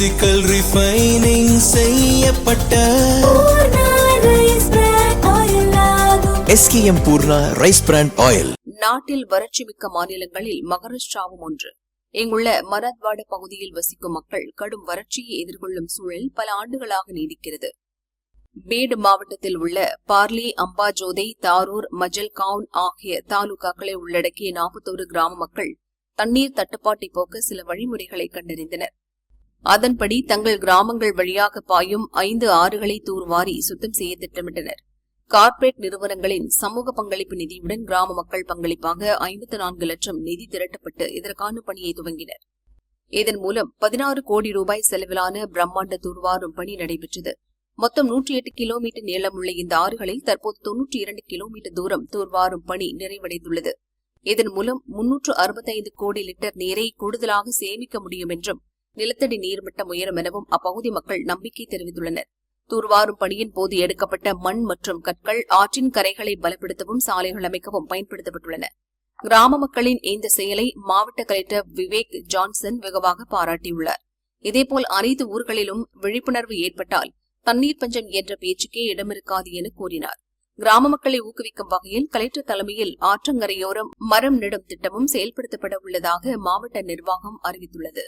Physical refining செய்யப்பட்ட SKM Poorna rice brand oil. நாட்டில் வறட்சி மிக்க மாநிலங்களில் மகாராஷ்டிராவும் ஒன்று. இங்குள்ள மராத்வாட பகுதியில் வசிக்கும் மக்கள் கடும் வறட்சியை எதிர்கொள்ளும் சூழல் பல ஆண்டுகளாக நீடிக்கிறது. பீட் மாவட்டத்தில் உள்ள பார்லி, அம்பாஜோதை, தாரூர், மஜல்கான் ஆகிய தாலுகாக்களை உள்ளடக்கிய 41 கிராம மக்கள் தண்ணீர் தட்டுப்பாட்டை போக்க சில வழிமுறைகளை கண்டறிந்தனர். அதன்படி தங்கள் கிராமங்கள் வழியாக பாயும் 5 ஆறுகளை தூர்வாரி சுத்தம் செய்ய திட்டமிட்டனர். கார்ப்பரேட் நிறுவனங்களின் சமூக பங்களிப்பு நிதியுடன் கிராம மக்கள் பங்களிப்பாக 54 லட்சம் நிதி திரட்டப்பட்டு இதற்கான பணியை துவங்கினர். இதன் மூலம் 16 கோடி ரூபாய் செலவிலான பிரம்மாண்ட தூர்வாரும் பணி நடைபெற்றது. மொத்தம் 108 கிலோமீட்டர் நீளமுள்ள இந்த ஆறுகளில் தற்போது 92 கிலோமீட்டர் தூரம் தூர்வாரும் பணி நிறைவடைந்துள்ளது. இதன் மூலம் 365 கோடி லிட்டர் நீரை கூடுதலாக சேமிக்க முடியும் என்றும் நிலத்தடி நீர்மட்டம் உயரும் எனவும் அப்பகுதி மக்கள் நம்பிக்கை தெரிவித்துள்ளனர். தூர்வாரும் பணியின் போது எடுக்கப்பட்ட மண் மற்றும் கற்கள் ஆற்றின் கரைகளை பலப்படுத்தவும் சாலைகள் அமைக்கவும் பயன்படுத்தப்பட்டுள்ளன. கிராம மக்களின் இந்த செயலை மாவட்ட கலெக்டர் விவேக் ஜான்சன் வெகுவாக பாராட்டியுள்ளார். இதேபோல் அனைத்து ஊர்களிலும் விழிப்புணர்வு ஏற்பட்டால் தண்ணீர் பஞ்சம் என்ற பேச்சுக்கே இடமிருக்காது என கூறினார். கிராம மக்களை ஊக்குவிக்கும் வகையில் கலெக்டர் தலைமையில் ஆற்றங்கரையோரம் மரம் நடும் திட்டமும் செயல்படுத்தப்பட உள்ளதாக மாவட்ட நிர்வாகம் அறிவித்துள்ளது.